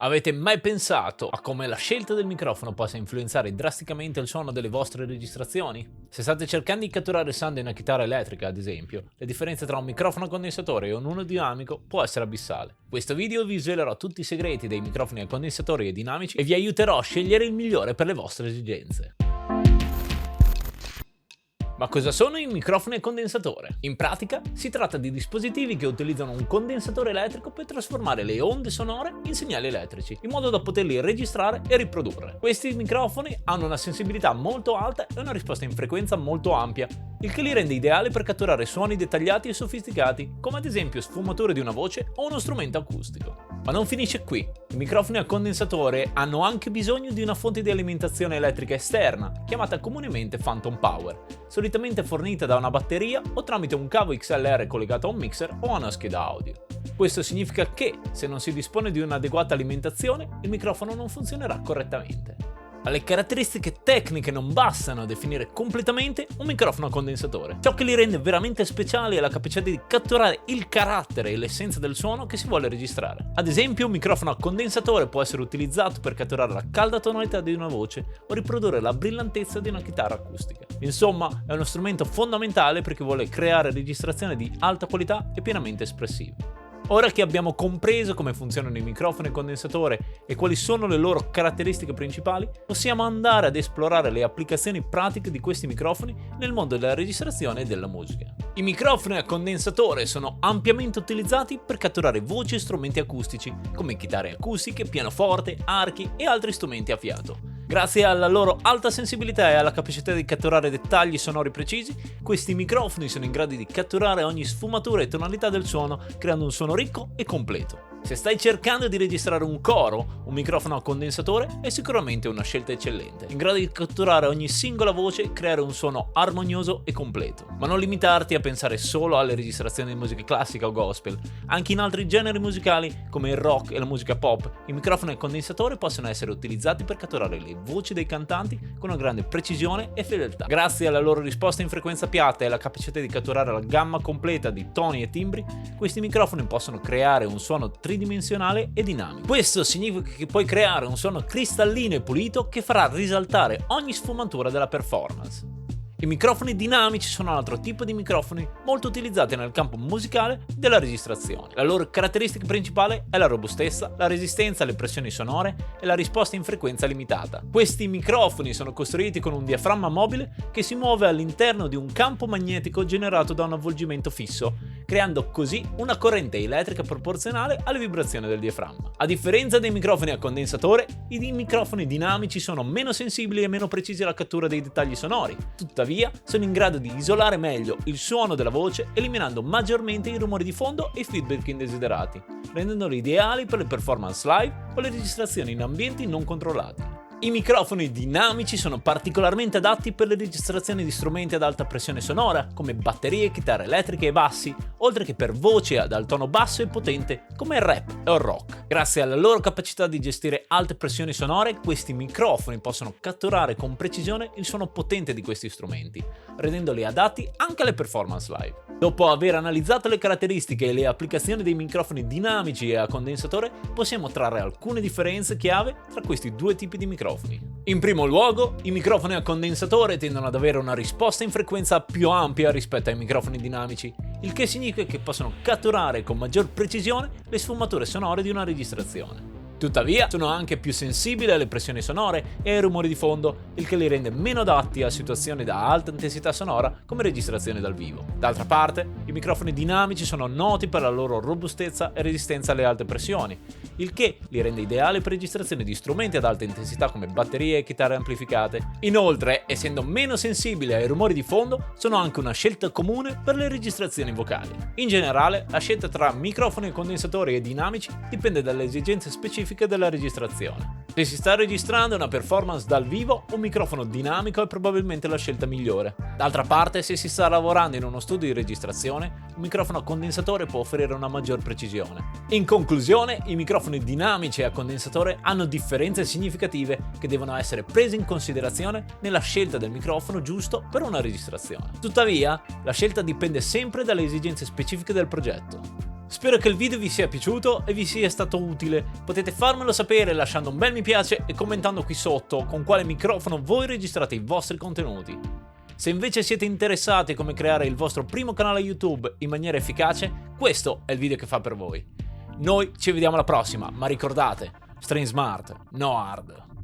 Avete mai pensato a come la scelta del microfono possa influenzare drasticamente il suono delle vostre registrazioni? Se state cercando di catturare il sound di una chitarra elettrica, ad esempio, la differenza tra un microfono a condensatore e uno dinamico può essere abissale. In questo video vi svelerò tutti i segreti dei microfoni a condensatori e dinamici e vi aiuterò a scegliere il migliore per le vostre esigenze. Ma cosa sono i microfoni a condensatore? In pratica si tratta di dispositivi che utilizzano un condensatore elettrico per trasformare le onde sonore in segnali elettrici, in modo da poterli registrare e riprodurre. Questi microfoni hanno una sensibilità molto alta e una risposta in frequenza molto ampia, il che li rende ideali per catturare suoni dettagliati e sofisticati, come ad esempio sfumature di una voce o uno strumento acustico. Ma non finisce qui. I microfoni a condensatore hanno anche bisogno di una fonte di alimentazione elettrica esterna, chiamata comunemente phantom power, solitamente fornita da una batteria o tramite un cavo XLR collegato a un mixer o a una scheda audio. Questo significa che, se non si dispone di un'adeguata alimentazione, il microfono non funzionerà correttamente. Alle caratteristiche tecniche non bastano a definire completamente un microfono a condensatore. Ciò che li rende veramente speciali è la capacità di catturare il carattere e l'essenza del suono che si vuole registrare. Ad esempio, un microfono a condensatore può essere utilizzato per catturare la calda tonalità di una voce o riprodurre la brillantezza di una chitarra acustica. Insomma, è uno strumento fondamentale per chi vuole creare registrazioni di alta qualità e pienamente espressive. Ora che abbiamo compreso come funzionano i microfoni a condensatore e quali sono le loro caratteristiche principali, possiamo andare ad esplorare le applicazioni pratiche di questi microfoni nel mondo della registrazione e della musica. I microfoni a condensatore sono ampiamente utilizzati per catturare voci e strumenti acustici, come chitarre acustiche, pianoforte, archi e altri strumenti a fiato. Grazie alla loro alta sensibilità e alla capacità di catturare dettagli sonori precisi, questi microfoni sono in grado di catturare ogni sfumatura e tonalità del suono, creando un suono ricco e completo. Se stai cercando di registrare un coro, un microfono a condensatore è sicuramente una scelta eccellente, in grado di catturare ogni singola voce e creare un suono armonioso e completo. Ma non limitarti a pensare solo alle registrazioni di musica classica o gospel. Anche in altri generi musicali, come il rock e la musica pop, i microfoni a condensatore possono essere utilizzati per catturare le voci dei cantanti con una grande precisione e fedeltà. Grazie alla loro risposta in frequenza piatta e alla capacità di catturare la gamma completa di toni e timbri, questi microfoni possono creare un suono tridimensionale e dinamico. Questo significa che puoi creare un suono cristallino e pulito che farà risaltare ogni sfumatura della performance. I microfoni dinamici sono un altro tipo di microfoni molto utilizzati nel campo musicale della registrazione. La loro caratteristica principale è la robustezza, la resistenza alle pressioni sonore e la risposta in frequenza limitata. Questi microfoni sono costruiti con un diaframma mobile che si muove all'interno di un campo magnetico generato da un avvolgimento fisso, creando così una corrente elettrica proporzionale alle vibrazioni del diaframma. A differenza dei microfoni a condensatore, i microfoni dinamici sono meno sensibili e meno precisi alla cattura dei dettagli sonori. Tuttavia, sono in grado di isolare meglio il suono della voce, eliminando maggiormente i rumori di fondo e i feedback indesiderati, rendendoli ideali per le performance live o le registrazioni in ambienti non controllati. I microfoni dinamici sono particolarmente adatti per le registrazioni di strumenti ad alta pressione sonora, come batterie, chitarre elettriche e bassi, oltre che per voci ad alto tono basso e potente, come il rap o il rock. Grazie alla loro capacità di gestire alte pressioni sonore, questi microfoni possono catturare con precisione il suono potente di questi strumenti, rendendoli adatti anche alle performance live. Dopo aver analizzato le caratteristiche e le applicazioni dei microfoni dinamici e a condensatore, possiamo trarre alcune differenze chiave tra questi due tipi di microfoni. In primo luogo, i microfoni a condensatore tendono ad avere una risposta in frequenza più ampia rispetto ai microfoni dinamici, il che significa che possono catturare con maggior precisione le sfumature sonore di una registrazione. Tuttavia, sono anche più sensibili alle pressioni sonore e ai rumori di fondo, il che li rende meno adatti a situazioni da alta intensità sonora come registrazioni dal vivo. D'altra parte, i microfoni dinamici sono noti per la loro robustezza e resistenza alle alte pressioni, il che li rende ideali per registrazioni di strumenti ad alta intensità come batterie e chitarre amplificate. Inoltre, essendo meno sensibili ai rumori di fondo, sono anche una scelta comune per le registrazioni vocali. In generale, la scelta tra microfoni a condensatori e dinamici dipende dalle esigenze specifiche della registrazione. Se si sta registrando una performance dal vivo, un microfono dinamico è probabilmente la scelta migliore. D'altra parte, se si sta lavorando in uno studio di registrazione, un microfono a condensatore può offrire una maggior precisione. In conclusione, i microfoni dinamici e a condensatore hanno differenze significative che devono essere prese in considerazione nella scelta del microfono giusto per una registrazione. Tuttavia, la scelta dipende sempre dalle esigenze specifiche del progetto. Spero che il video vi sia piaciuto e vi sia stato utile. Potete farmelo sapere lasciando un bel mi piace e commentando qui sotto con quale microfono voi registrate i vostri contenuti. Se invece siete interessati a come creare il vostro primo canale YouTube in maniera efficace, questo è il video che fa per voi. Noi ci vediamo alla prossima, ma ricordate, stay smart, no hard.